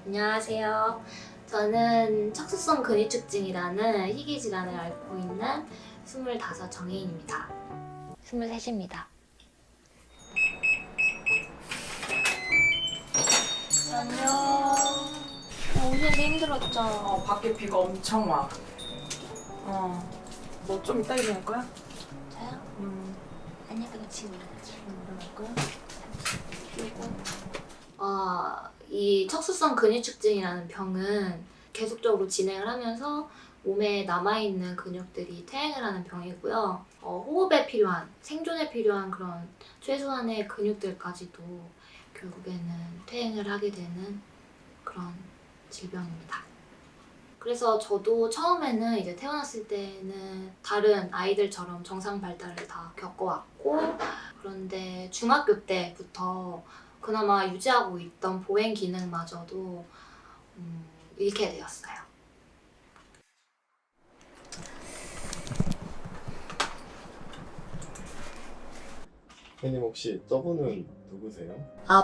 안녕하세요. 저는 척수성 근위축증이라는 희귀질환을 앓고 있는 25 정혜인입니다. 23입니다. 안녕. 오시는데 힘들었죠? 밖에 비가 엄청 와. 너 좀 이따 일어날 거야? 저요? 아니요, 그냥 지금 일어날 거야? 이 척수성 근위축증이라는 병은 계속적으로 진행을 하면서 몸에 남아있는 근육들이 퇴행을 하는 병이고요. 호흡에 필요한, 생존에 필요한 그런 최소한의 근육들까지도 결국에는 퇴행을 하게 되는 그런 질병입니다. 그래서 저도 처음에는 이제 태어났을 때는 다른 아이들처럼 정상 발달을 다 겪어왔고, 그런데 중학교 때부터 그나마 유지하고 있던 보행 기능마저도 잃게 되었어요. 선생님 혹시 저분은 누구세요?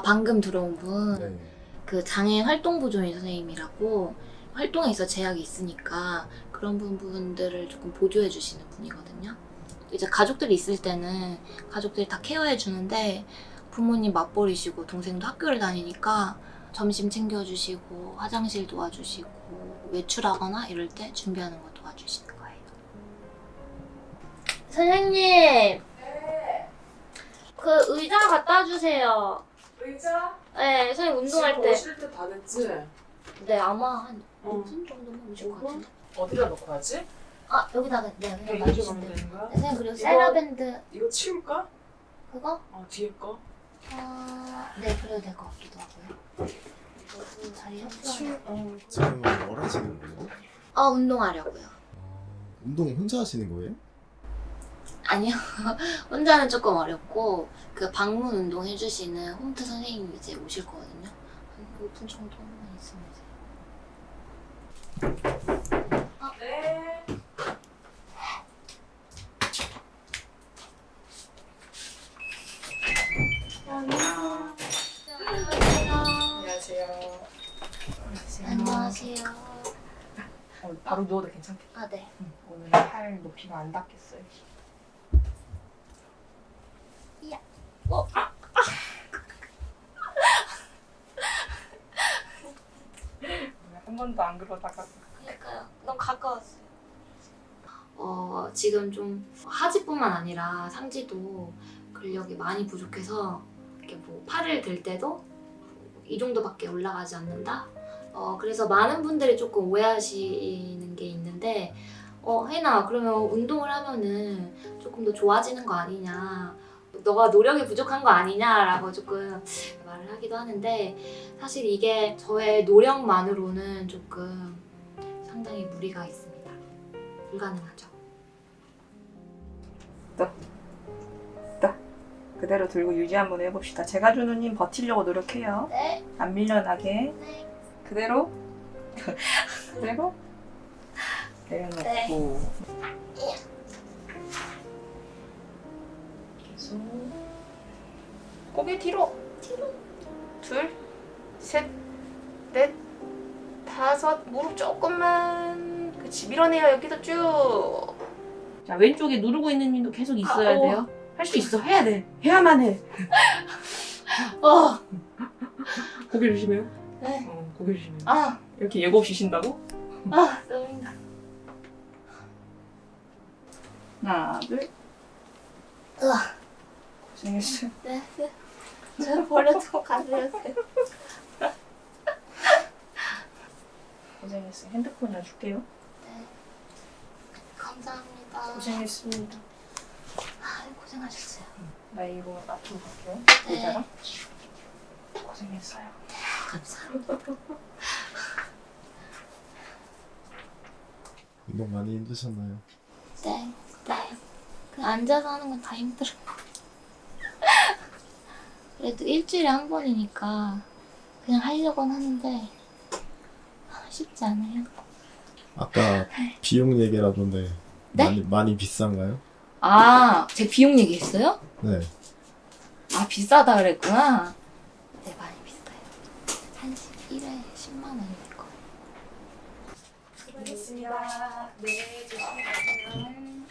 방금 들어온 분, 네. 그 장애인 활동보조인 선생님이라고 활동에 있어 제약이 있으니까 그런 부분들을 조금 보조해 주시는 분이거든요. 이제 가족들이 있을 때는 가족들이 다 케어해 주는데 부모님 맞벌이시고 동생도 학교를 다니니까 점심 챙겨주시고 화장실 도와주시고 외출하거나 이럴 때 준비하는 거 도와주시는 거예요. 선생님! 네. 그 의자 갖다 주세요. 의자? 네, 선생님 운동할 지금 때. 오실 때 다 됐지? 네, 아마 한 어. 5분 정도면 오실 것 같은데. 어디다 놓고 하지? 여기다가 네, 그냥 여기 놔주시면 놓으면 돼요. 되는 거야? 네, 선생님 그리고 셀러밴드 이거 치울까? 그거? 뒤에 거? 네, 그래도 될 것 같기도 하고요. 자리 협조하면. 지금 뭘 하시는 거예요? 운동하려고요. 운동 혼자 하시는 거예요? 아니요. 혼자는 조금 어렵고 그 방문 운동 해주시는 홈트 선생님이 이제 오실 거거든요. 한 5분 정도만 있으면 돼요. 네. 안녕하세요. 안녕하세요. 바로 누워도 괜찮겠다. 네. 오늘 팔 높이가 안 닿겠어요. 이야. 한 번도 안 그러다가. 그러니까요. 너무 가까웠어요. 지금 좀 하지뿐만 아니라 상지도 근력이 많이 부족해서 이렇게 뭐 팔을 들 때도 이 정도밖에 올라가지 않는다. 그래서 많은 분들이 조금 오해하시는 게 있는데, 혜인아, 그러면 운동을 하면은 조금 더 좋아지는 거 아니냐, 너가 노력이 부족한 거 아니냐라고 조금 말을 하기도 하는데, 사실 이게 저의 노력만으로는 조금 상당히 무리가 있습니다. 불가능하죠. 그대로 들고 유지 한번 해봅시다. 제가 주는 힘 버티려고 노력해요. 네. 안 밀려나게. 네. 그대로. 그대로. 내려놓고. 네. 계속. 고개 뒤로. 둘, 셋, 넷, 다섯. 무릎 조금만. 그치, 밀어내요. 여기도 쭉. 자, 왼쪽에 누르고 있는 힘도 계속 있어야 돼요. 할 수 있어. 해야 돼. 해야만 해. 고개 조심해요. 네. 고개 조심해요. 아, 이렇게 예고 없이 쉰다고? 너무 힘들어. 하나, 둘. 으아. 고생했어요. 네. 저 버려두고 가세요. 고생했어요. 핸드폰 놔줄게요. 네. 감사합니다. 고생했습니다. 고생하셨어요. 나 이거 앞으로 갈게요. 네. 의자랑. 고생했어요. 감사합니다. 운동 많이 힘드셨나요? 네. 그 앉아서 하는 건 다 힘들어. 그래도 일주일에 한 번이니까 그냥 하려고는 하는데 쉽지 않아요. 아까 비용 얘기라던데 네? 많이 비싼가요? 아, 제 비용 얘기했어요? 네. 아, 비싸다 그랬구나. 네, 많이 비싸요. 한 1회 10만 원이 될 거예요. 수고하셨습니다. 네, 조심히 가세요.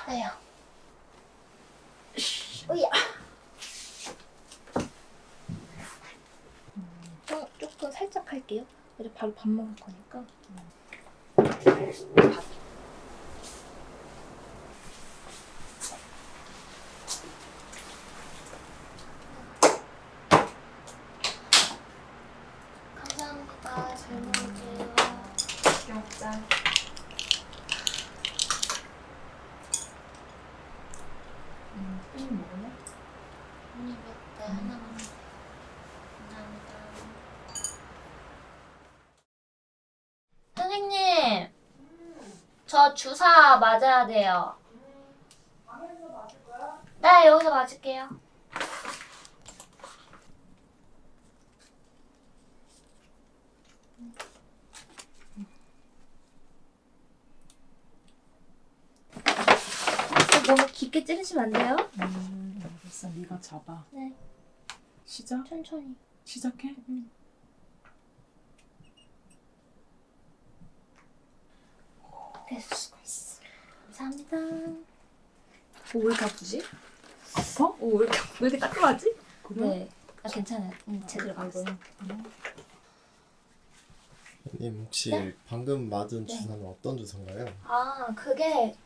네요. 으야. 조금 살짝 할게요. 이제 바로 밥 먹을 거니까. 감사합니다. 잘 먹을게요. 기억자. 한 먹을래? 언니 몇 대 하나만. 감사합니다. 선생님, 저 주사 맞아야 돼요. 방에서 맞을 거야? 네, 여기서 맞을게요. 너무 깊게 찌르시면 안 돼요? 알겠어. 네가 잡아. 네. 시작. 천천히. 시작해. 됐어. 감사합니다. 오, 왜 이렇게 아프지? 아파? 오, 왜 이렇게 따끔하지? 그래? 네. 아, 괜찮아요. 제대로 맞았어요. 님 혹시 네? 방금 맞은 네. 주사는 어떤 주사인가요? 아, 그게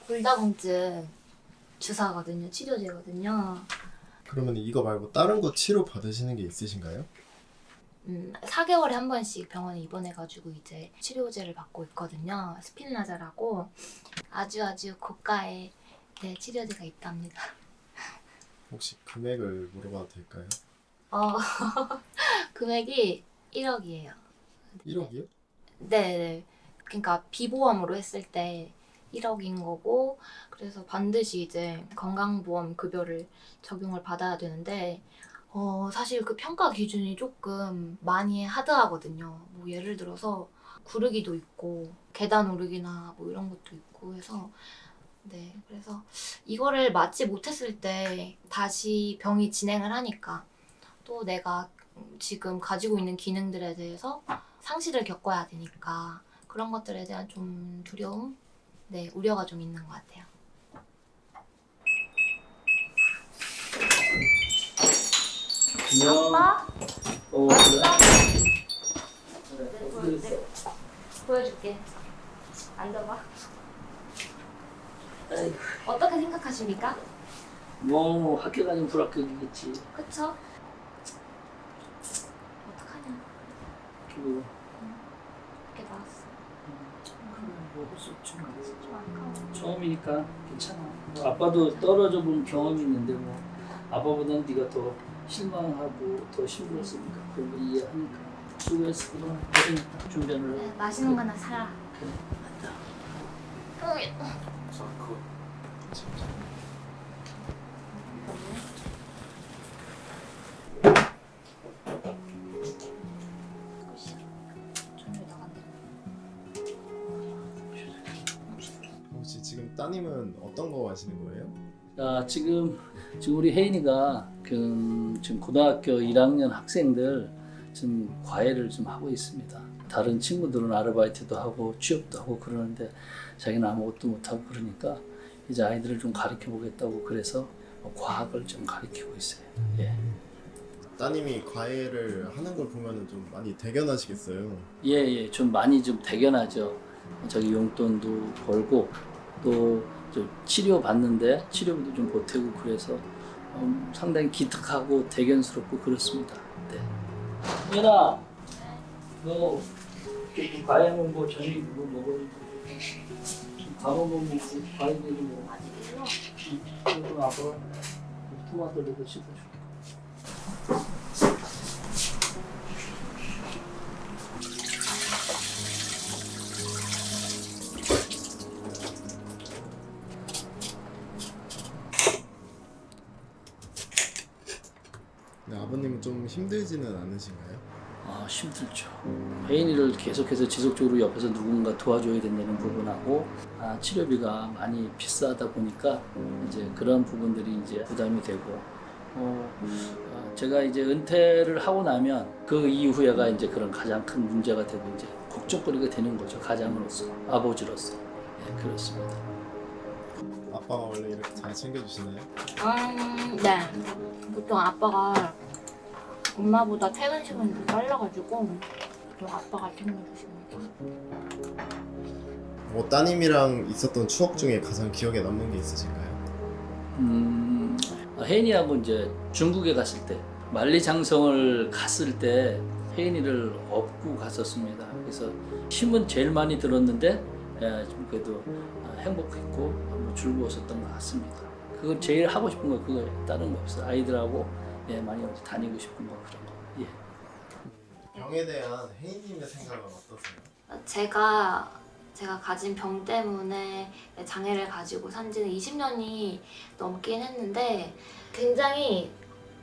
골다공증 주사거든요. 치료제거든요. 그러면 이거 말고 다른 거 치료 받으시는 게 있으신가요? 4개월에 한 번씩 병원에 입원해가지고 이제 치료제를 받고 있거든요. 스핀라자라고 아주 고가의 네, 치료제가 있답니다. 혹시 금액을 물어봐도 될까요? 금액이 1억이에요. 1억이요? 네. 그러니까 비보험으로 했을 때 1억인 거고, 그래서 반드시 이제 건강보험 급여를 적용을 받아야 되는데, 사실 그 평가 기준이 조금 많이 하드하거든요. 뭐 예를 들어서 구르기도 있고, 계단 오르기나 뭐 이런 것도 있고 해서, 네. 그래서 이거를 맞지 못했을 때 다시 병이 진행을 하니까 또 내가 지금 가지고 있는 기능들에 대해서 상실을 겪어야 되니까 그런 것들에 대한 좀 두려움? 네, 우려가 좀 있는 것 같아요. 안녕. 아빠? 그래. 보여줄게. 앉아봐. 아이고, 어떻게 생각하십니까? 뭐 학교 다니면 불합격이겠지. 그쵸? 어떡하냐. 그리고 이렇게 나왔어. 뭐 할 수 없지 뭐. 좀 아까워. 처음이니까 괜찮아. 뭐 아빠도 떨어져 본 경험이 있는데 뭐 아빠보다는 네가 더 실망하고 더 힘들었으니까 그런 거 이해하니까 수고했어. 그동안 고생했다. 준비하느라. 네, 맛있는 거나 사라. 그래. 맞다. 자, 그거 전혀 나간다. 혹시 지금 따님은 어떤 거 하시는 거예요? 자, 지금 우리 혜인이가 지금 고등학교 1학년 학생들 지금 과외를 좀 하고 있습니다. 다른 친구들은 아르바이트도 하고 취업도 하고 그러는데 자기는 아무것도 못하고 그러니까 이제 아이들을 좀 가르쳐 보겠다고 그래서 과학을 좀 가르치고 있어요. 예. 따님이 과외를 하는 걸 보면은 좀 많이 대견하시겠어요. 예, 좀 많이 좀 대견하죠. 자기 용돈도 벌고 또 치료 받는데 치료비도 좀 보태고 그래서 상당히 기특하고 대견스럽고 그렇습니다. 네. 얘나, 너 좀 과외하면 뭐 저녁 뭐 먹으면 좀 밥은 뭐 먹고 과외도 뭐 아직 일로? 그리고 아빠 토마토도 씹어줄게. 네, 아버님은 좀 힘들지는 않으신가요? 힘들죠. 혜인이를 계속해서 지속적으로 옆에서 누군가 도와줘야 된다는 부분하고 치료비가 많이 비싸다 보니까 이제 그런 부분들이 이제 부담이 되고 제가 이제 은퇴를 하고 나면 그 이후에가 이제 그런 가장 큰 문제가 되고 이제 걱정거리가 되는 거죠. 가장으로서, 아버지로서. 예, 그렇습니다. 아빠가 원래 이렇게 잘 챙겨주시나요? 네. 보통 아빠가 엄마보다 퇴근 시간이 더 빨라가지고 또 아빠가 챙겨주십니다. 따님이랑 있었던 추억 중에 가장 기억에 남는 게 있으신가요? 혜인이하고 이제 중국에 갔을 때 만리장성을 갔을 때 혜인이를 업고 갔었습니다. 그래서 힘은 제일 많이 들었는데 좀 그래도 행복했고 즐거웠었던 것 같습니다. 그건 제일 하고 싶은 거 그거 다른 거 없어요. 아이들하고 많이 다니고 싶은 거 그런 거. 예. 병에 대한 혜인님의 생각은 어떠세요? 제가 가진 병 때문에 장애를 가지고 산 지는 20년이 넘긴 했는데 굉장히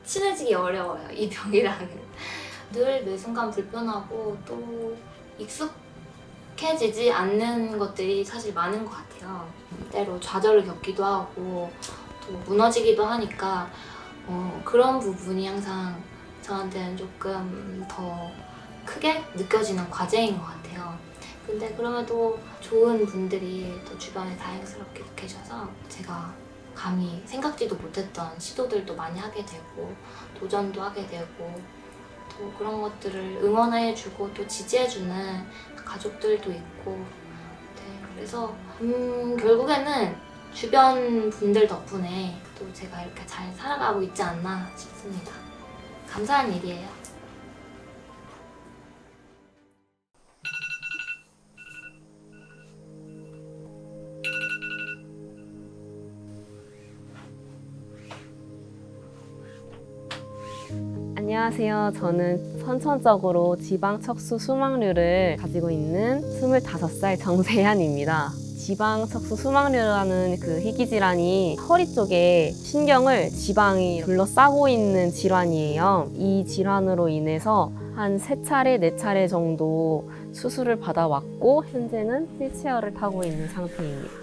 친해지기 어려워요, 이 병이랑은. 늘 매 순간 불편하고 또 익숙해지지 않는 것들이 사실 많은 것 같아요. 때로 좌절을 겪기도 하고 또 무너지기도 하니까 그런 부분이 항상 저한테는 조금 더 크게 느껴지는 과제인 것 같아요. 근데 그럼에도 좋은 분들이 또 주변에 다행스럽게 계셔서 제가 감히 생각지도 못했던 시도들도 많이 하게 되고 도전도 하게 되고 또 그런 것들을 응원해주고 또 지지해주는 가족들도 있고 네, 그래서 결국에는 주변 분들 덕분에 또 제가 이렇게 잘 살아가고 있지 않나 싶습니다. 감사한 일이에요. 안녕하세요. 저는 선천적으로 지방척수 수막류를 가지고 있는 25살 정세한입니다. 지방척수 수막류라는 그 희귀질환이 허리 쪽에 신경을 지방이 둘러싸고 있는 질환이에요. 이 질환으로 인해서 한 3차례, 4차례 정도 수술을 받아왔고 현재는 휠체어를 타고 있는 상태입니다.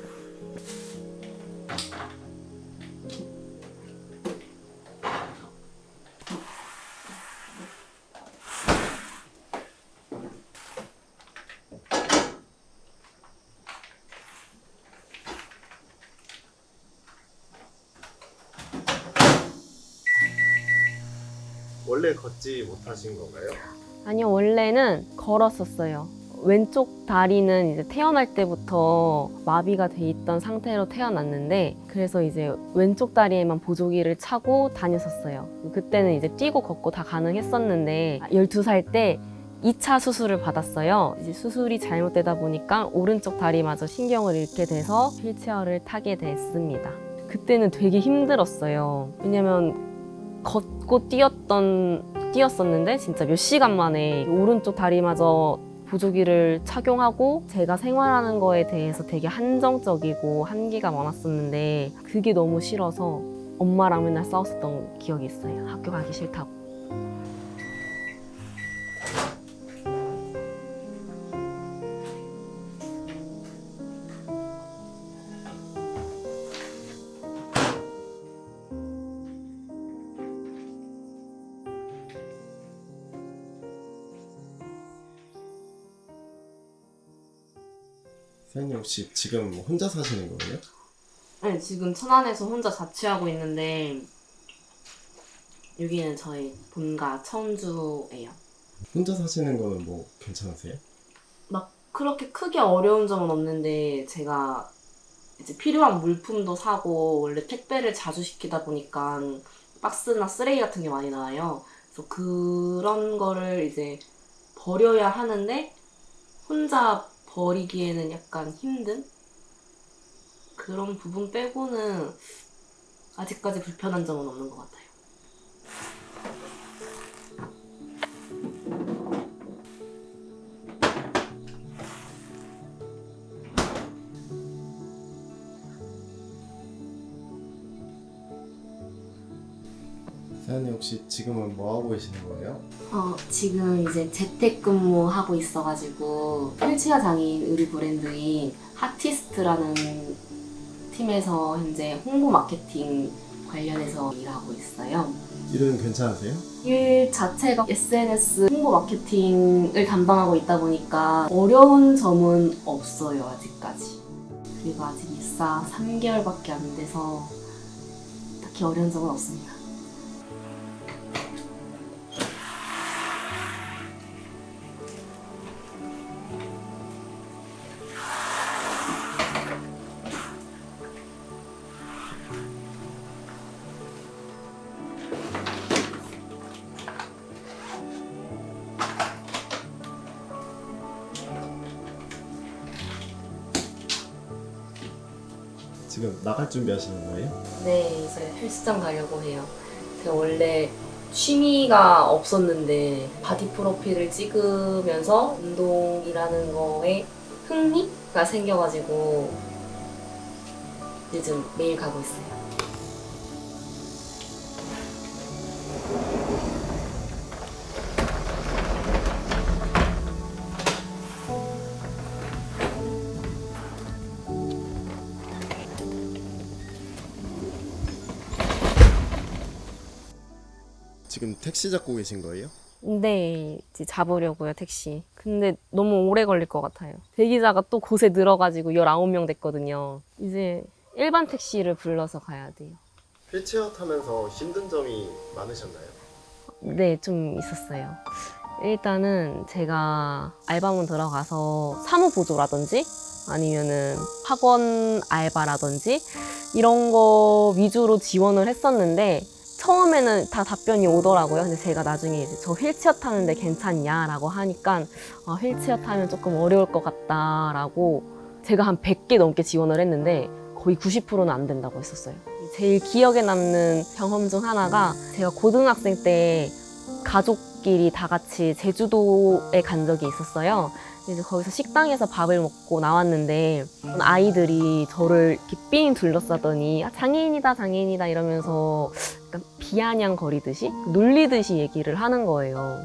원래 걷지 못하신 건가요? 아니요, 원래는 걸었었어요. 왼쪽 다리는 이제 태어날 때부터 마비가 돼 있던 상태로 태어났는데 그래서 이제 왼쪽 다리에만 보조기를 차고 다녔었어요. 그때는 이제 뛰고 걷고 다 가능했었는데 12살 때 2차 수술을 받았어요. 이제 수술이 잘못되다 보니까 오른쪽 다리마저 신경을 잃게 돼서 휠체어를 타게 됐습니다. 그때는 되게 힘들었어요. 왜냐면 걷고 뛰었었는데 진짜 몇 시간 만에 오른쪽 다리마저 보조기를 착용하고 제가 생활하는 거에 대해서 되게 한정적이고 한계가 많았었는데 그게 너무 싫어서 엄마랑 맨날 싸웠었던 기억이 있어요. 학교 가기 싫다고. 선생님 혹시 지금 혼자 사시는 거예요? 네, 지금 천안에서 혼자 자취하고 있는데 여기는 저희 본가 천주예요. 혼자 사시는 거는 뭐 괜찮으세요? 막 그렇게 크게 어려운 점은 없는데 제가 이제 필요한 물품도 사고 원래 택배를 자주 시키다 보니까 박스나 쓰레기 같은 게 많이 나와요. 그래서 그런 거를 이제 버려야 하는데 혼자 버리기에는 약간 힘든 그런 부분 빼고는 아직까지 불편한 점은 없는 것 같아요. 사장님 혹시 지금은 뭐 하고 계시는 거예요? 지금 이제 재택근무하고 있어가지고 휠체어 장애인 의류 브랜드인 하티스트라는 팀에서 현재 홍보 마케팅 관련해서 일하고 있어요. 일은 괜찮으세요? 일 자체가 SNS 홍보 마케팅을 담당하고 있다 보니까 어려운 점은 없어요, 아직까지. 그리고 아직 입사 3개월밖에 안 돼서 딱히 어려운 점은 없습니다. 지금 나갈 준비하시는 거예요? 네, 이제 헬스장 가려고 해요. 제가 원래 취미가 없었는데 바디 프로필을 찍으면서 운동이라는 거에 흥미가 생겨가지고 요즘 매일 가고 있어요. 지금 택시 잡고 계신 거예요? 네, 이제 잡으려고요, 택시. 근데 너무 오래 걸릴 것 같아요. 대기자가 또 곳에 늘어가지고 19명 됐거든요. 이제 일반 택시를 불러서 가야 돼요. 휠체어 타면서 힘든 점이 많으셨나요? 네, 좀 있었어요. 일단은 제가 알바몬 들어가서 사무보조라든지 아니면은 학원 알바라든지 이런 거 위주로 지원을 했었는데 처음에는 다 답변이 오더라고요. 근데 제가 나중에 이제 저 휠체어 타는데 괜찮냐라고 하니까 휠체어 타면 조금 어려울 것 같다라고 제가 한 100개 넘게 지원을 했는데 거의 90%는 안 된다고 했었어요. 제일 기억에 남는 경험 중 하나가 제가 고등학생 때 가족끼리 다 같이 제주도에 간 적이 있었어요. 이제 거기서 식당에서 밥을 먹고 나왔는데 아이들이 저를 이렇게 삥 둘러싸더니 장애인이다 장애인이다 이러면서 약간 비아냥거리듯이 놀리듯이 얘기를 하는 거예요.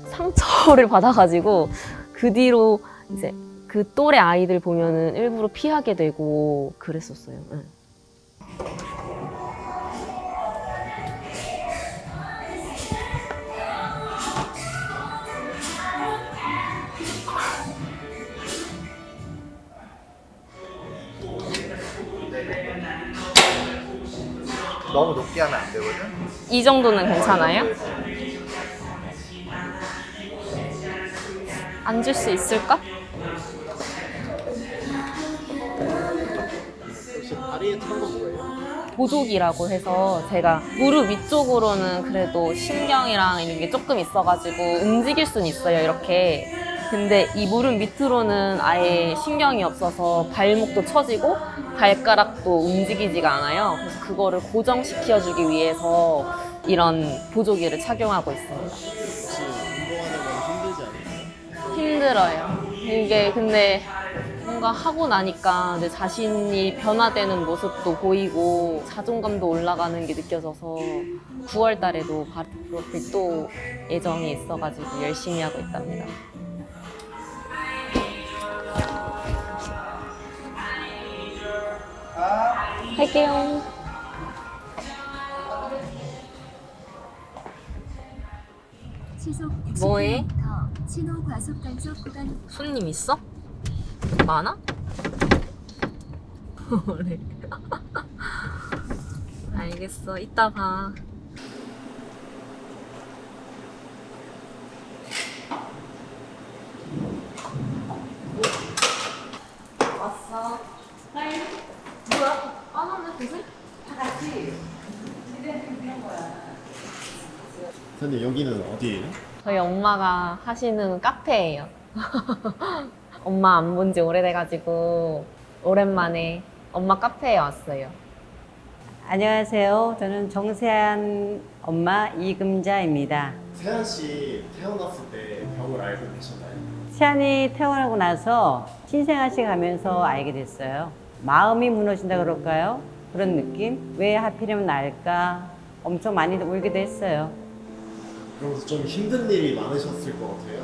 상처를 받아가지고 그 뒤로 이제 그 또래 아이들 보면은 일부러 피하게 되고 그랬었어요. 네. 너무 높게 하면 안 되거든? 이 정도는 괜찮아요? 앉을 수 있을까? 혹시 다리에 탄 건 뭐예요? 보조기라고 해서 제가 무릎 위쪽으로는 그래도 신경이랑 이런 게 조금 있어가지고 움직일 수는 있어요, 이렇게. 근데 이 무릎 밑으로는 아예 신경이 없어서 발목도 처지고 발가락도 움직이지가 않아요. 그래서 그거를 고정시켜주기 위해서 이런 보조기를 착용하고 있습니다. 혹시 운동하는 건 힘들지 않으세요? 힘들어요. 이게 근데 뭔가 하고 나니까 내 자신이 변화되는 모습도 보이고 자존감도 올라가는 게 느껴져서 9월 달에도 바디 프로필 또 예정이 있어가지고 열심히 하고 있답니다. 할게요. 뭐해? 신호 과속 단속 구간 손님 있어? 많아? 그래. 알겠어. 이따 봐. 왔어. 빨리. 뭐야? 빠졌네, 무슨? 사장님 여기는 어디예요? 저희 엄마가 하시는 카페예요. 엄마 안 본 지 오래돼가지고 오랜만에 엄마 카페에 왔어요. 안녕하세요. 저는 정세한 엄마 이금자입니다. 세한 씨 태어났을 때 병을 알고 계셨나요? 세한이 태어나고 나서 신생아시 가면서 알게 됐어요. 마음이 무너진다 그럴까요? 그런 느낌? 왜 하필이면 날까? 엄청 많이 울기도 했어요. 그러면서 좀 힘든 일이 많으셨을 것 같아요.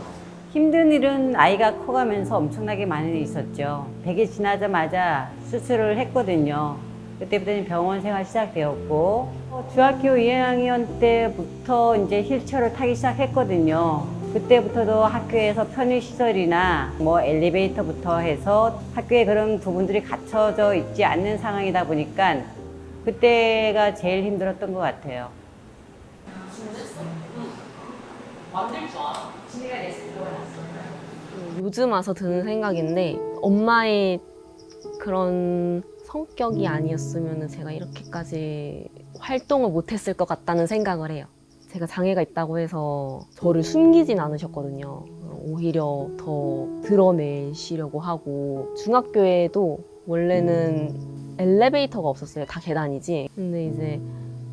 힘든 일은 아이가 커가면서 엄청나게 많이 있었죠. 100일 지나자마자 수술을 했거든요. 그때부터 병원 생활 시작되었고 중학교 2학년 때부터 이제 휠체어를 타기 시작했거든요. 그때부터도 학교에서 편의시설이나 뭐 엘리베이터부터 해서 학교에 그런 부분들이 갖춰져 있지 않는 상황이다 보니까 그때가 제일 힘들었던 것 같아요. 요즘 와서 드는 생각인데 엄마의 그런 성격이 아니었으면 제가 이렇게까지 활동을 못했을 것 같다는 생각을 해요. 제가 장애가 있다고 해서 저를 숨기진 않으셨거든요. 오히려 더 드러내시려고 하고 중학교에도 원래는 엘리베이터가 없었어요. 다 계단이지. 근데 이제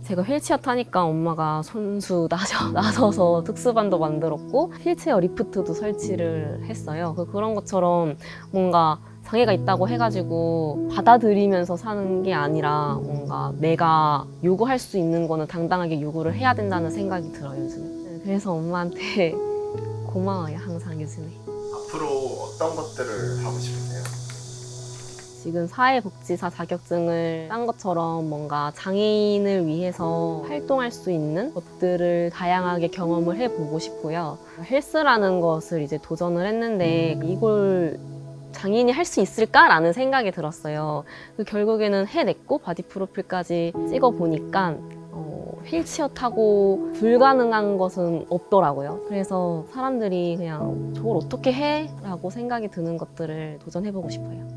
제가 휠체어 타니까 엄마가 손수 나서서 특수반도 만들었고 휠체어 리프트도 설치를 했어요. 그런 것처럼 뭔가 장애가 있다고 해가지고 받아들이면서 사는 게 아니라 뭔가 내가 요구할 수 있는 거는 당당하게 요구를 해야 된다는 생각이 들어요, 요즘에. 그래서 엄마한테 고마워요, 항상 요즘에. 앞으로 어떤 것들을 하고 싶으세요? 지금 사회복지사 자격증을 딴 것처럼 뭔가 장애인을 위해서 활동할 수 있는 것들을 다양하게 경험을 해보고 싶고요. 헬스라는 것을 이제 도전을 했는데 이걸 장애인이 할 수 있을까라는 생각이 들었어요. 결국에는 해냈고 바디 프로필까지 찍어보니까 휠체어 타고 불가능한 것은 없더라고요. 그래서 사람들이 그냥 저걸 어떻게 해? 라고 생각이 드는 것들을 도전해보고 싶어요.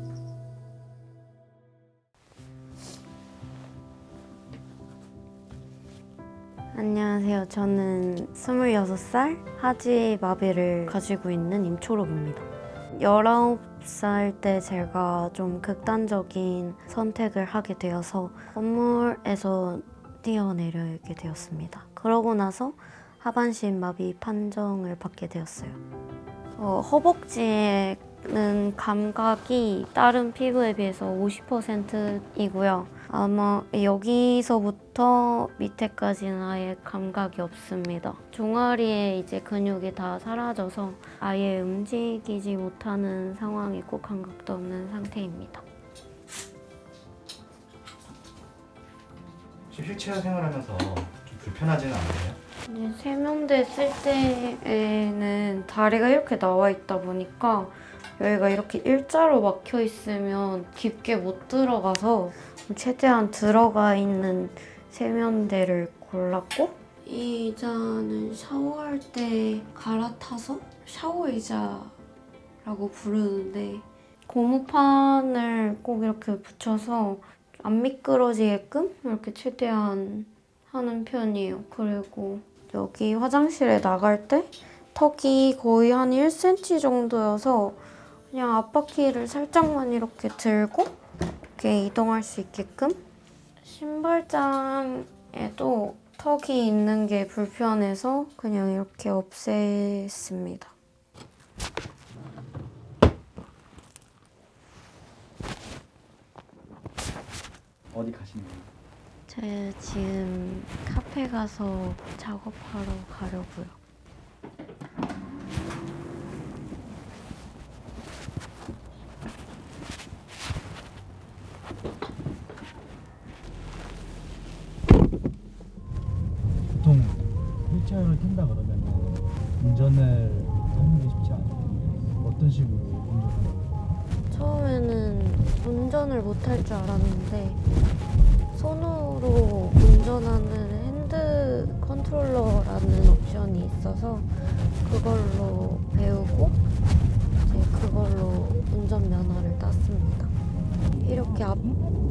안녕하세요. 저는 26살 하지 마비를 가지고 있는 임초록입니다. 19살 때 제가 좀 극단적인 선택을 하게 되어서 건물에서 뛰어내리게 되었습니다. 그러고 나서 하반신 마비 판정을 받게 되었어요. 허벅지에는 감각이 다른 피부에 비해서 50%이고요. 아마 여기서부터 밑에까지는 아예 감각이 없습니다. 종아리에 이제 근육이 다 사라져서 아예 움직이지 못하는 상황이고 감각도 없는 상태입니다. 혹시 휠체어 생활하면서 좀 불편하지는 않으세요? 세면대 쓸 때에는 다리가 이렇게 나와 있다 보니까 여기가 이렇게 일자로 막혀 있으면 깊게 못 들어가서 최대한 들어가 있는 세면대를 골랐고 이 의자는 샤워할 때 갈아타서 샤워 의자라고 부르는데 고무판을 꼭 이렇게 붙여서 안 미끄러지게끔 이렇게 최대한 하는 편이에요. 그리고 여기 화장실에 나갈 때 턱이 거의 한 1cm 정도여서 그냥 앞바퀴를 살짝만 이렇게 들고 이렇게 이동할 수 있게끔. 신발장에도 턱이 있는 게 불편해서 그냥 이렇게 없앴습니다. 어디 가시는 거예요? 제 지금 카페 가서 작업하러 가려고요. 보통 휠체어를 탄다 그러면 운전을 하는 게 쉽지 않은데 어떤 식으로 운전하는 거예요? 처음에는 운전을 못할 줄 알았는데 손으로 운전하는 핸드 컨트롤러라는 옵션이 있어서 그걸로 배우고 이제 그걸로 운전면허를 땄습니다. 이렇게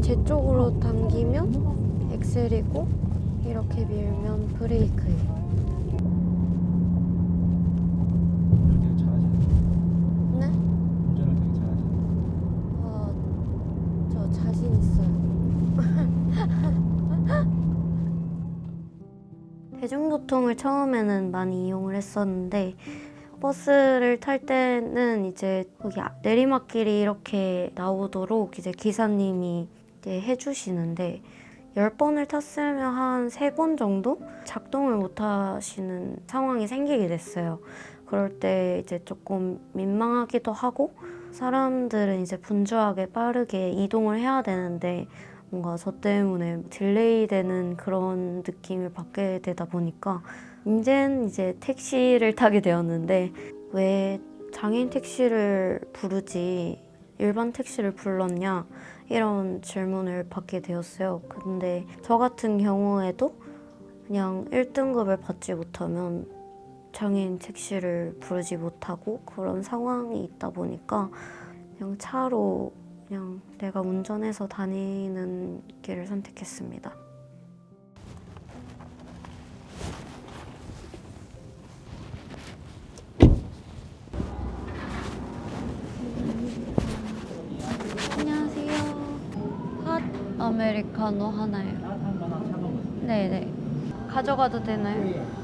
제 쪽으로 당기면 엑셀이고 이렇게 밀면 브레이크예요. 운전을 되게 잘하시는 거예요? 네? 운전을 되게 잘하시는 거예요? 저 자신 있어요. 대중교통을 처음에는 많이 이용을 했었는데 버스를 탈 때는 이제 거기 내리막길이 이렇게 나오도록 이제 기사님이 이제 해주시는데 10번을 탔으면 한 3번 정도 작동을 못 하시는 상황이 생기게 됐어요. 그럴 때 이제 조금 민망하기도 하고 사람들은 이제 분주하게 빠르게 이동을 해야 되는데 뭔가 저 때문에 딜레이 되는 그런 느낌을 받게 되다 보니까 이젠 이제 택시를 타게 되었는데 왜 장애인 택시를 부르지 일반 택시를 불렀냐 이런 질문을 받게 되었어요. 근데 저 같은 경우에도 그냥 1등급을 받지 못하면 장애인 택시를 부르지 못하고 그런 상황이 있다 보니까 그냥 차로 그냥 내가 운전해서 다니는 길을 선택했습니다. 안녕하세요. 핫 아메리카노 하나요. 따뜻한 거나 차가운 거. 네네. 가져가도 되나요?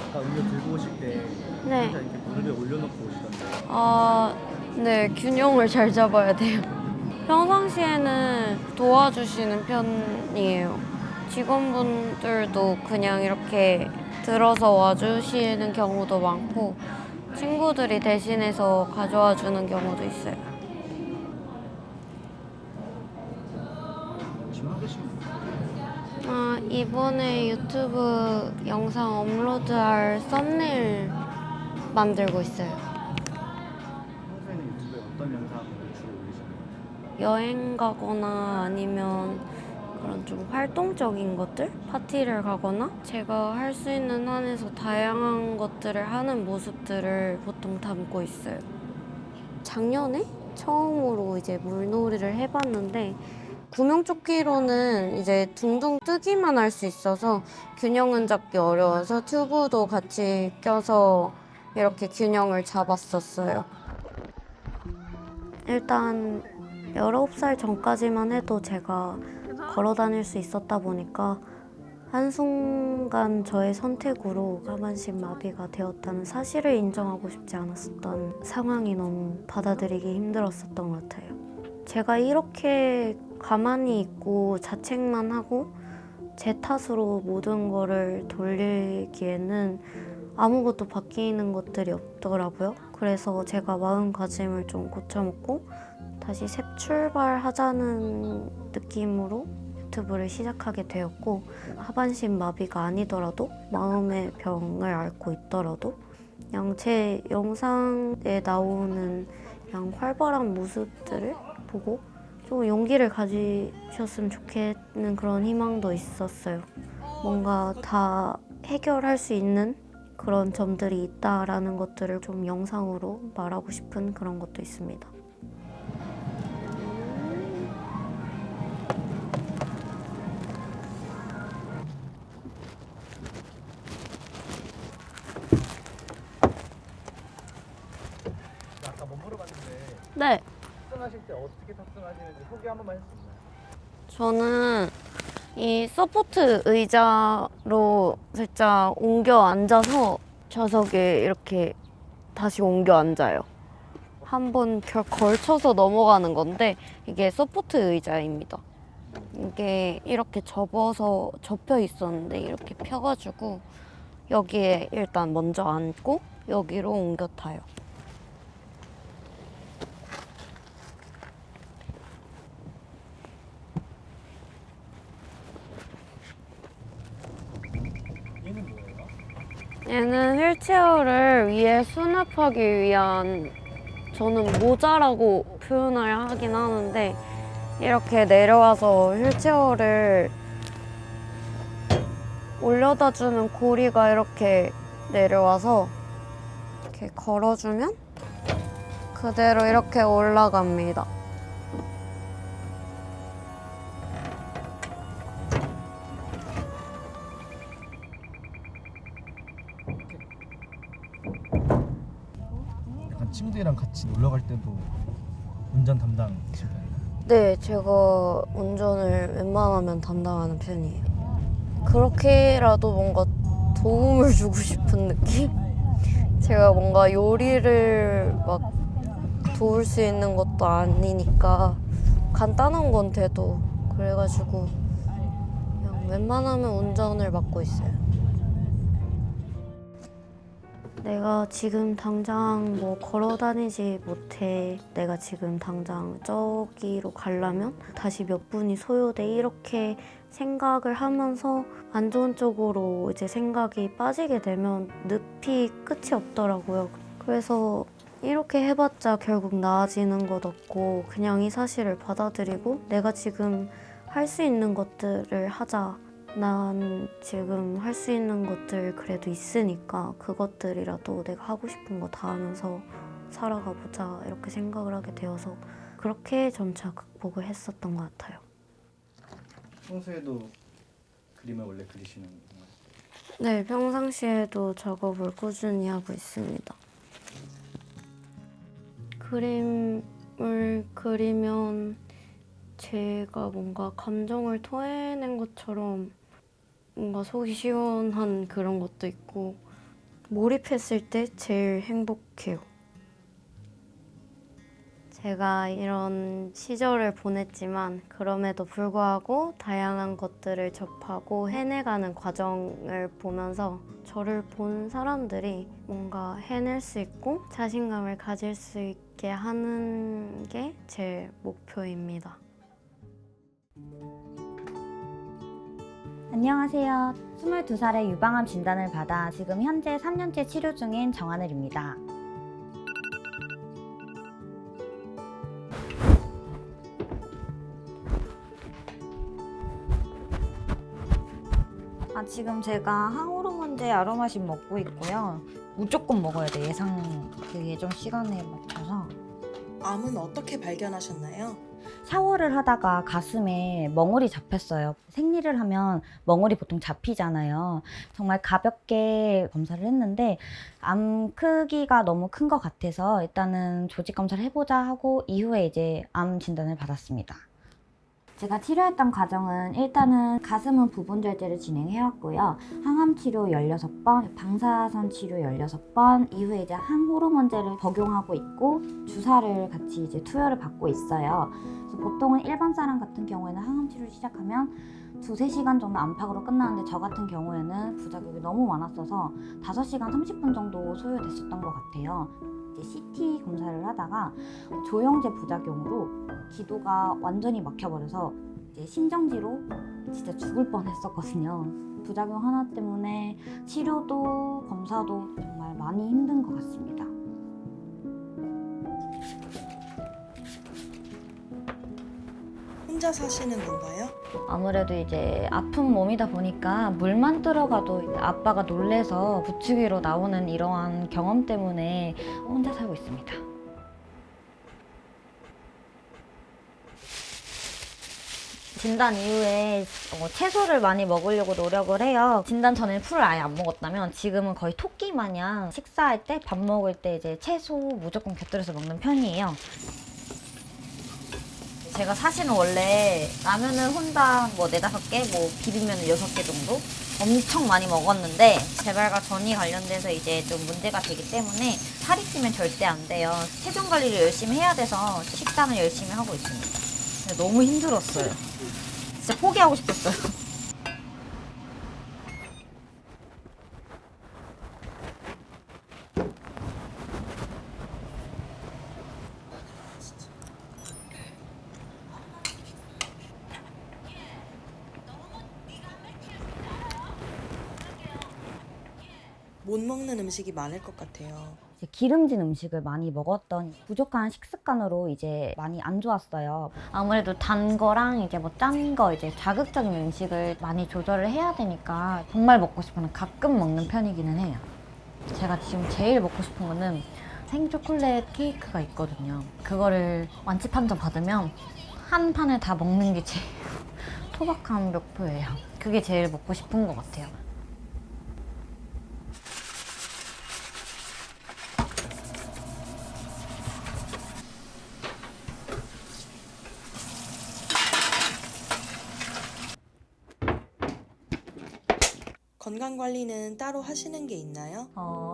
아까 음료 들고 오실 때 네. 혼자 이렇게 무릎에 올려놓고 오시던데. 아, 네. 균형을 잘 잡아야 돼요. 평상시에는 도와주시는 편이에요. 직원분들도 그냥 이렇게 들어서 와주시는 경우도 많고 친구들이 대신해서 가져와 주는 경우도 있어요. 지금 하고 계신 아, 이번에 유튜브 영상 업로드할 썸네일 만들고 있어요. 평소에는 유튜브에 어떤 영상을 주로 올리시나요? 여행 가거나 아니면 그런 좀 활동적인 것들? 파티를 가거나 제가 할 수 있는 한에서 다양한 것들을 하는 모습들을 보통 담고 있어요. 작년에 처음으로 이제 물놀이를 해봤는데 구명조끼로는 이제 둥둥 뜨기만 할 수 있어서 균형은 잡기 어려워서 튜브도 같이 껴서 이렇게 균형을 잡았었어요. 일단 19살 전까지만 해도 제가 걸어 다닐 수 있었다 보니까 한순간 저의 선택으로 하반신 마비가 되었다는 사실을 인정하고 싶지 않았었던 상황이 너무 받아들이기 힘들었었던 것 같아요. 제가 이렇게 가만히 있고 자책만 하고 제 탓으로 모든 거를 돌리기에는 아무것도 바뀌는 것들이 없더라고요. 그래서 제가 마음가짐을 좀 고쳐먹고 다시 새 출발하자는 느낌으로 유튜브를 시작하게 되었고 하반신 마비가 아니더라도 마음의 병을 앓고 있더라도 그냥 제 영상에 나오는 그냥 활발한 모습들을 보고 좀 용기를 가지셨으면 좋겠는 그런 희망도 있었어요. 뭔가 다 해결할 수 있는 그런 점들이 있다라는 것들을 좀 영상으로 말하고 싶은 그런 것도 있습니다. 아까 뭐 물어봤는데 네. 탑승하실 때 어떻게 탑승하시는지 소개 한 번만 해줄 수 있나요? 저는 이 서포트 의자로 살짝 옮겨 앉아서 좌석에 이렇게 다시 옮겨 앉아요. 한번 걸쳐서 넘어가는 건데 이게 서포트 의자입니다. 이게 이렇게 접혀 있었는데 이렇게 펴가지고 여기에 일단 먼저 앉고 여기로 옮겨 타요. 얘는 뭐예요? 얘는 휠체어를 위에 수납하기 위한 저는 모자라고 표현을 하긴 하는데 이렇게 내려와서 휠체어를 올려다 주는 고리가 이렇게 내려와서 이렇게 걸어주면 그대로 이렇게 올라갑니다. 약간 친구들이랑 같이 놀러 갈 때도 운전 담당이신 편이에요? 네, 제가 운전을 웬만하면 담당하는 편이에요. 그렇게라도 뭔가 도움을 주고 싶은 느낌? 제가 뭔가 요리를 막 도울 수 있는 것도 아니니까 간단한 건 돼도 그래가지고 그냥 웬만하면 운전을 맡고 있어요. 내가 지금 당장 뭐 걸어 다니지 못해. 내가 지금 당장 저기로 가려면 다시 몇 분이 소요돼. 이렇게 생각을 하면서 안 좋은 쪽으로 이제 생각이 빠지게 되면 늪이 끝이 없더라고요. 그래서 이렇게 해봤자 결국 나아지는 것 없고 그냥 이 사실을 받아들이고 내가 지금 할 수 있는 것들을 하자. 난 지금 할 수 있는 것들 그래도 있으니까 그것들이라도 내가 하고 싶은 거 다 하면서 살아가 보자 이렇게 생각을 하게 되어서 그렇게 점차 극복을 했었던 것 같아요. 평소에도 그림을 원래 그리시는 건가요? 네, 평상시에도 작업을 꾸준히 하고 있습니다. 그림을 그리면 제가 뭔가 감정을 토해낸 것처럼 뭔가 속이 시원한 그런 것도 있고 몰입했을 때 제일 행복해요. 제가 이런 시절을 보냈지만 그럼에도 불구하고 다양한 것들을 접하고 해내가는 과정을 보면서 저를 본 사람들이 뭔가 해낼 수 있고 자신감을 가질 수 있게 하는 게 제 목표입니다. 안녕하세요. 22살에 유방암 진단을 받아 지금 현재 3년째 치료 중인 정하늘입니다. 지금 제가 항호르몬제 아로마신 먹고 있고요. 무조건 먹어야 돼. 예정 시간에 맞춰서. 암은 어떻게 발견하셨나요? 샤워를 하다가 가슴에 멍울이 잡혔어요. 생리를 하면 멍울이 보통 잡히잖아요. 정말 가볍게 검사를 했는데 암 크기가 너무 큰 것 같아서 일단은 조직 검사를 해보자 하고 이후에 이제 암 진단을 받았습니다. 제가 치료했던 과정은 일단은 가슴은 부분절제를 진행해왔고요. 항암 치료 16번, 방사선 치료 16번, 이후에 이제 항호르몬제를 복용하고 있고 주사를 같이 이제 투여를 받고 있어요. 그래서 보통은 일반 사람 같은 경우에는 항암 치료를 시작하면 2-3시간 정도 안팎으로 끝나는데 저 같은 경우에는 부작용이 너무 많았어서 5시간 30분 정도 소요됐었던 것 같아요. CT 검사를 하다가 조영제 부작용으로 기도가 완전히 막혀버려서 이제 심정지로 진짜 죽을 뻔했었거든요. 부작용 하나 때문에 치료도 검사도 정말 많이 힘든 것 같습니다. 혼자 사시는 건가요? 아무래도 이제 아픈 몸이다 보니까 물만 들어가도 아빠가 놀래서 부추기로 나오는 이러한 경험 때문에 혼자 살고 있습니다. 진단 이후에 채소를 많이 먹으려고 노력을 해요. 진단 전에는 풀을 아예 안 먹었다면 지금은 거의 토끼 마냥 식사할 때, 밥 먹을 때 이제 채소 무조건 곁들여서 먹는 편이에요. 제가 사실은 원래 라면을 혼자 뭐 4-5개, 뭐 비빔면을 6개 정도 엄청 많이 먹었는데 재발과 전이 관련돼서 이제 좀 문제가 되기 때문에 살이 찌면 절대 안 돼요. 체중 관리를 열심히 해야 돼서 식단을 열심히 하고 있습니다. 근데 너무 힘들었어요. 진짜 포기하고 싶었어요. 못 먹는 음식이 많을 것 같아요. 기름진 음식을 많이 먹었던 부족한 식습관으로 이제 많이 안 좋았어요. 아무래도 단 거랑 이제 뭐 짠 거, 이제 자극적인 음식을 많이 조절을 해야 되니까 정말 먹고 싶으면 가끔 먹는 편이기는 해요. 제가 지금 제일 먹고 싶은 거는 생초콜릿 케이크가 있거든요. 그거를 완치 판정 받으면 한 판을 다 먹는 게 제일 소박한 목표예요. 그게 제일 먹고 싶은 것 같아요. 건강 관리는 따로 하시는 게 있나요?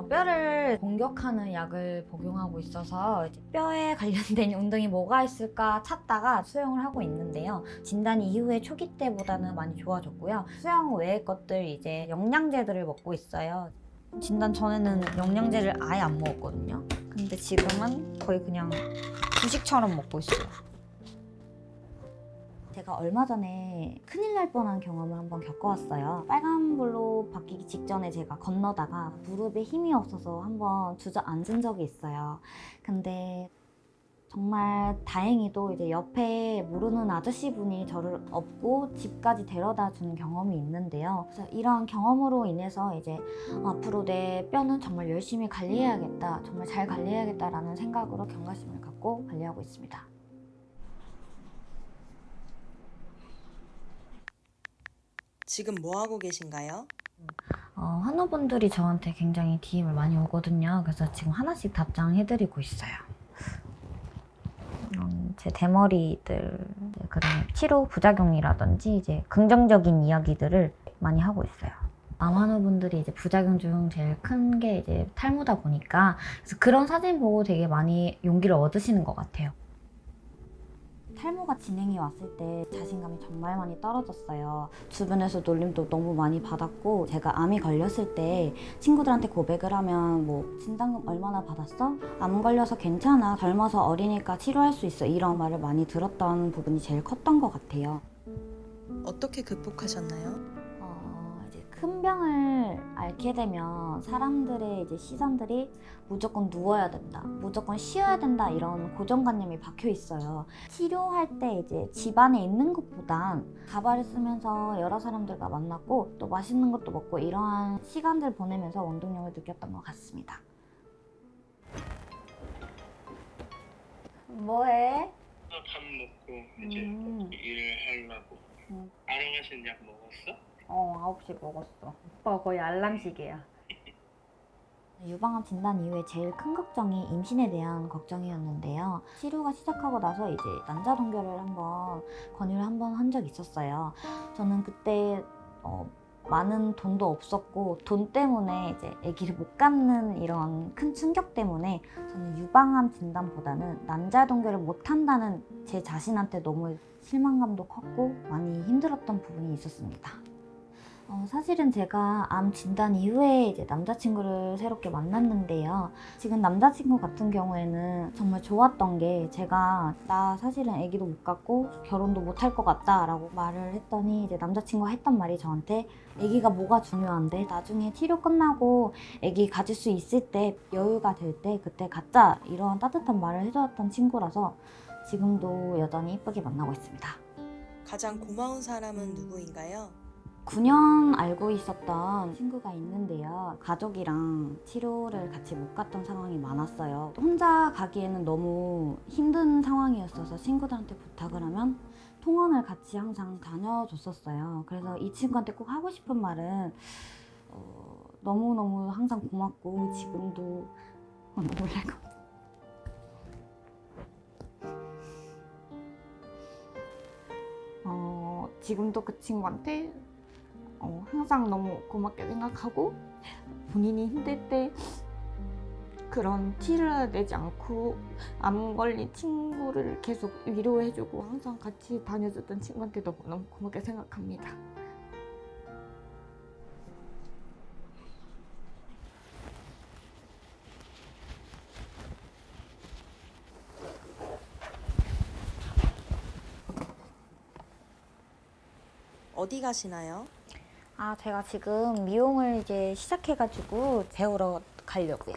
뼈를 공격하는 약을 복용하고 있어서 뼈에 관련된 운동이 뭐가 있을까 찾다가 수영을 하고 있는데요. 진단 이후에 초기 때보다는 많이 좋아졌고요. 수영 외의 것들 이제 영양제들을 먹고 있어요. 진단 전에는 영양제를 아예 안 먹었거든요. 근데 지금은 거의 그냥 주식처럼 먹고 있어요. 제가 얼마 전에 큰일 날 뻔한 경험을 한번 겪어왔어요. 빨간불로 바뀌기 직전에 제가 건너다가 무릎에 힘이 없어서 한번 주저앉은 적이 있어요. 근데 정말 다행히도 이제 옆에 모르는 아저씨분이 저를 업고 집까지 데려다 주는 경험이 있는데요. 그래서 이런 경험으로 인해서 이제 앞으로 내 뼈는 정말 열심히 관리해야겠다, 정말 잘 관리해야겠다라는 생각으로 경각심을 갖고 관리하고 있습니다. 지금 뭐 하고 계신가요? 환우분들이 저한테 굉장히 DM을 많이 오거든요. 그래서 지금 하나씩 답장해드리고 있어요. 제 대머리들 그런 치료 부작용이라든지 이제 긍정적인 이야기들을 많이 하고 있어요. 암환우분들이 이제 부작용 중 제일 큰 게 이제 탈모다 보니까 그래서 그런 사진 보고 되게 많이 용기를 얻으시는 것 같아요. 탈모가 진행이 왔을 때 자신감이 정말 많이 떨어졌어요. 주변에서 놀림도 너무 많이 받았고 제가 암이 걸렸을 때 친구들한테 고백을 하면 뭐 진단금 얼마나 받았어? 암 걸려서 괜찮아. 젊어서 어리니까 치료할 수 있어. 이런 말을 많이 들었던 부분이 제일 컸던 것 같아요. 어떻게 극복하셨나요? 이제 큰 병을 앓게 되면 사람들의 이제 시선들이 무조건 누워야 된다, 무조건 쉬어야 된다 이런 고정관념이 박혀 있어요. 치료할 때 이제 집 안에 있는 것보단 가발을 쓰면서 여러 사람들과 만났고 또 맛있는 것도 먹고 이러한 시간들 보내면서 원동력을 느꼈던 것 같습니다. 뭐해? 밥 먹고 이제 일을 하려고. 알아가신 약 먹었어? 9시 먹었어. 오빠 거의 알람시계야. 유방암 진단 이후에 제일 큰 걱정이 임신에 대한 걱정이었는데요. 치료가 시작하고 나서 이제 난자 동결을 한번 권유를 한 적이 있었어요. 저는 그때 많은 돈도 없었고 돈 때문에 이제 아기를 못 갖는 이런 큰 충격 때문에 저는 유방암 진단보다는 난자 동결을 못 한다는 제 자신한테 너무 실망감도 컸고 많이 힘들었던 부분이 있었습니다. 사실은 제가 암 진단 이후에 이제 남자친구를 새롭게 만났는데요. 지금 남자친구 같은 경우에는 정말 좋았던 게 제가 나 사실은 아기도 못 갖고 결혼도 못 할 것 같다 라고 말을 했더니 이제 남자친구가 했던 말이 저한테 아기가 뭐가 중요한데 나중에 치료 끝나고 아기 가질 수 있을 때 여유가 될 때 그때 갖자 이런 따뜻한 말을 해주었던 친구라서 지금도 여전히 이쁘게 만나고 있습니다. 가장 고마운 사람은 누구인가요? 9년 알고 있었던 친구가 있는데요. 가족이랑 치료를 같이 못 갔던 상황이 많았어요. 혼자 가기에는 너무 힘든 상황이었어서 친구들한테 부탁을 하면 통원을 같이 항상 다녀줬었어요. 그래서 이 친구한테 꼭 하고 싶은 말은 너무너무 항상 고맙고 지금도 놀랄 것 같아요. 지금도 그 친구한테 항상 너무 고맙게 생각하고 본인이 힘들 때 그런 티를 내지 않고 암 걸린 친구를 계속 위로해주고 항상 같이 다녀줬던 친구한테 너무 고맙게 생각합니다. 어디 가시나요? 제가 지금 미용을 이제 시작해가지고 배우러 가려고요.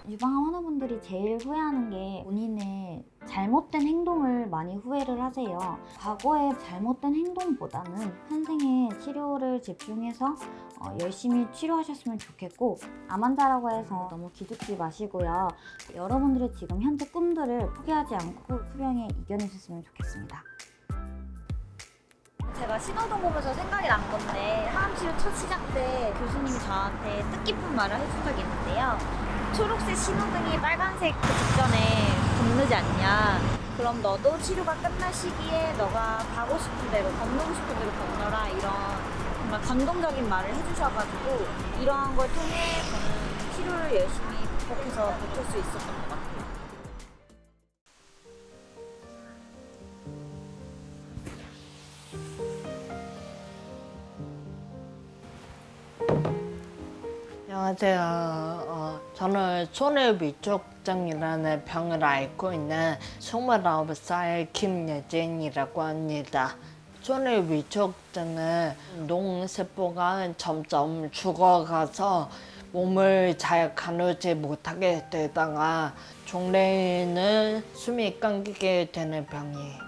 유방암 환우분들이 제일 후회하는 게 본인의 잘못된 행동을 많이 후회를 하세요. 과거의 잘못된 행동보다는 현생에 치료를 집중해서 열심히 치료하셨으면 좋겠고 암 환자라고 해서 너무 기죽지 마시고요. 여러분들의 지금 현재 꿈들을 포기하지 않고 투병에 이겨내셨으면 좋겠습니다. 제가 신호등 보면서 생각이 난 건데 항암치료 첫 시작 때 교수님이 저한테 뜻깊은 말을 해준 적이 있는데요. 초록색 신호등이 빨간색 그 직전에 건너지 않냐. 그럼 너도 치료가 끝날 시기에 너가 가고 싶은 대로 건너고 싶은 대로 건너라. 이런 정말 감동적인 말을 해주셔가지고 이러한 걸 통해 저는 치료를 열심히 극복해서 버틸 수 있었던 것 같아요. 안녕하세요. 저는 손해위축증이라는 병을 앓고 있는 29살 김예진이라고 합니다. 손해위축증은 농세포가 점점 죽어가서 몸을 잘 가누지 못하게 되다가 종래에는 숨이 끊기게 되는 병이에요.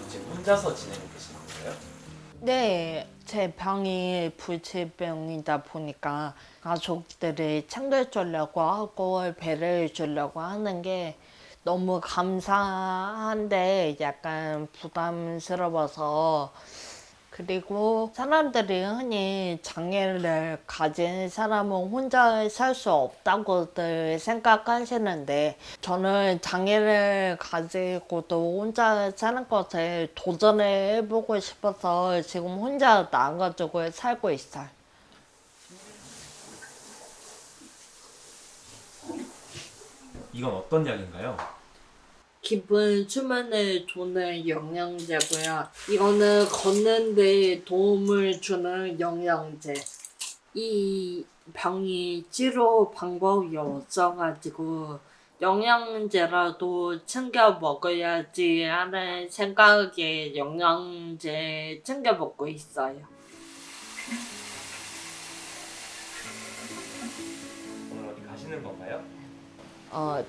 지금 혼자서 지내고 계신 건가요? 네, 제 병이 불치병이다 보니까 가족들이 챙겨주려고 하고 배려해 주려고 하는 게 너무 감사한데 약간 부담스러워서, 그리고 사람들이 흔히 장애를 가진 사람은 혼자 살 수 없다고들 생각하시는데 저는 장애를 가지고도 혼자 사는 것에 도전해보고 싶어서 지금 혼자 나가지고 살고 있어요. 이건 어떤 약인가요? 기분 수면에 좋은 영양제고요. 이거는 걷는 데 도움을 주는 영양제. 이 병이 치료 방법이 없어가지고 영양제라도 챙겨 먹어야지 하는 생각에 영양제 챙겨 먹고 있어요. 오늘 어디 가시는 건가요?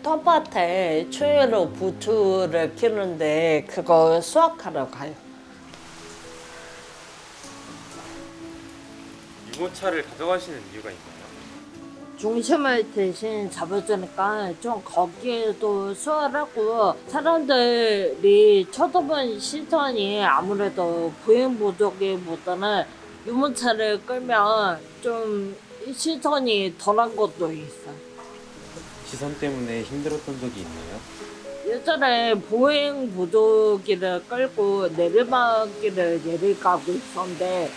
텃밭에 추위로 부추를 키우는데 그거 수확하러 가요. 유모차를 가져가시는 이유가 있나요? 중심을 대신 잡아주니까 좀 거기에도 수월하고 사람들이 쳐다보는 시선이 아무래도 보행보조기보다는 유모차를 끌면 좀 시선이 덜한 것도 있어요. 시선 때문에 힘들었던 적이 있나요? 예전에 보행 보조기를 끌고 내리막길을 내려가고 있었는데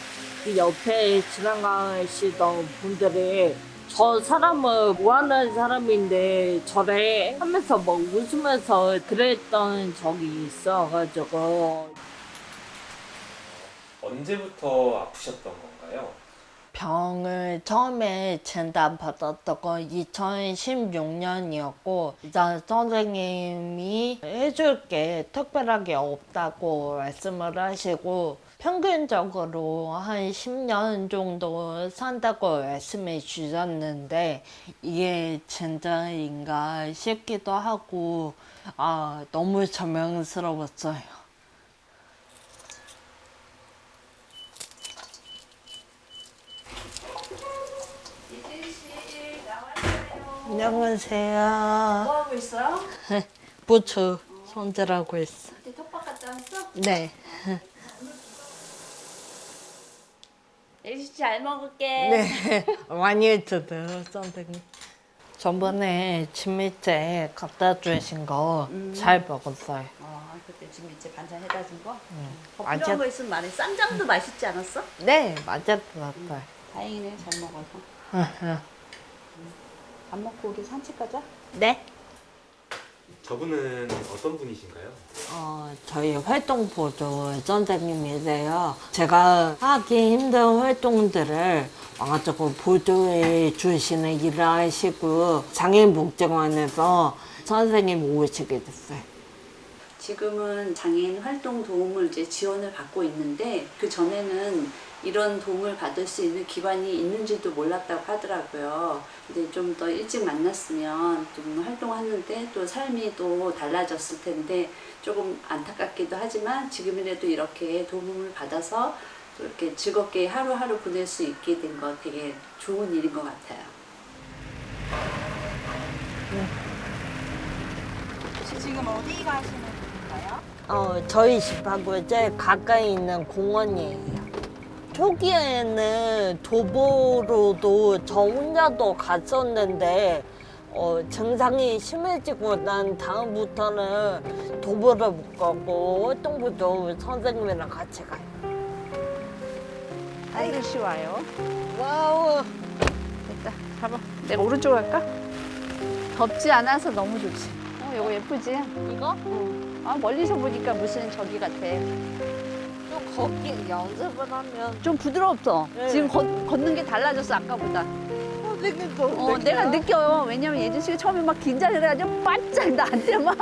그 옆에 지나가시던 분들이 저 사람은 뭐 하는 사람인데 저래 하면서 뭐 웃으면서 그랬던 적이 있어가지고. 언제부터 아프셨던 건가요? 병을 처음에 진단받았던 건 2016년이었고 의사 선생님이 해줄 게 특별하게 없다고 말씀을 하시고 평균적으로 한 10년 정도 산다고 말씀해 주셨는데 이게 진짜인가 싶기도 하고 너무 절망스러웠어요. 안녕하세요. 뭐 하고 있어요? 부추 손질하고 있어. 그때 텃밭 갔다 왔어? 네. 일시 잘 먹을게. 네. 많이 해주세요, 선생님. 저번에 진미채 갖다 주신 거 잘 먹었어요. 그때 지금 이제 반찬 해다 준 거? 더 맞아. 필요한 거 있으면 말해. 쌈장도 맛있지 않았어? 네, 맞았어요. 다행이네, 잘 먹어서. 밥 먹고 우리 산책 가자. 네. 저분은 어떤 분이신가요? 저희 활동보조 선생님이세요. 제가 하기 힘든 활동들을 와가지고 보조해 주시는 일을 하시고 장애인복지관에서 선생님 오시게 됐어요. 지금은 장애인 활동 도움을 이제 지원을 받고 있는데 그 전에는 이런 도움을 받을 수 있는 기관이 있는지도 몰랐다고 하더라고요. 근데 좀 더 일찍 만났으면 좀 활동하는데 또 삶이 또 달라졌을 텐데 조금 안타깝기도 하지만 지금이라도 이렇게 도움을 받아서 또 이렇게 즐겁게 하루하루 보낼 수 있게 된 거 되게 좋은 일인 것 같아요. 지금 어디 가시는 건가요? 저희 집하고 이제 가까이 있는 공원이에요. 초기에는 도보로도 저 혼자도 갔었는데 증상이 심해지고 난 다음부터는 도보를 못 가고 활동부도 선생님이랑 같이 가요. 아이고 쉬워요. 와우. 됐다. 봐봐. 내가 오른쪽 할까? 덥지 않아서 너무 좋지. 이거 예쁘지? 이거? 아 멀리서 보니까 무슨 저기 같아. 좀 걷기 연습을 하면 좀 부드럽죠? 네. 지금 걷는 게 달라졌어 아까보다. 선생님도 내가 느껴요. 왜냐면 예진 씨가 처음에 막 긴장을 해가지고 바짝 나한테 막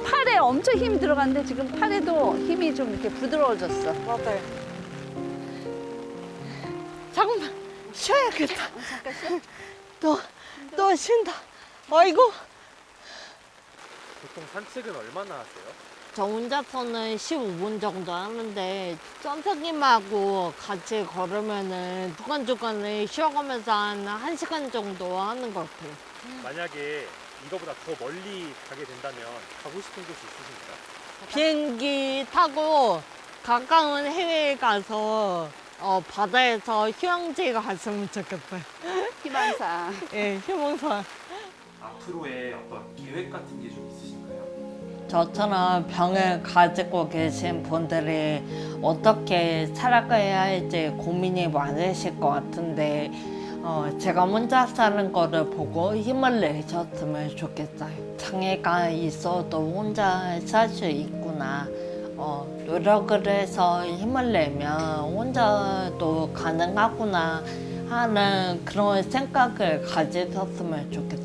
팔에 엄청 힘이 들어갔는데 지금 팔에도 힘이 좀 이렇게 부드러워졌어. 맞아요. 잠깐만 쉬어야겠다. 잠깐 쉬어. 또 쉰다. 아이고. 보통 산책은 얼마나 하세요? 저 혼자서는 15분 정도 하는데 선생님하고 같이 걸으면은 중간중간에 쉬어가면서 한 1시간 정도 하는 것 같아요. 만약에 이거보다 더 멀리 가게 된다면 가고 싶은 곳이 있으신가요? 비행기 타고 가까운 해외에 가서 바다에서 휴양지 갔으면 좋겠어요. 희망사. 예, 희망사. 앞으로의 어떤 계획 같은 게 좀 있으신가요? 저처럼 병을 가지고 계신 분들이 어떻게 살아가야 할지 고민이 많으실 것 같은데 제가 혼자 사는 거를 보고 힘을 내셨으면 좋겠어요. 장애가 있어도 혼자 살 수 있구나. 노력을 해서 힘을 내면 혼자도 가능하구나 하는 그런 생각을 가지셨으면 좋겠어요.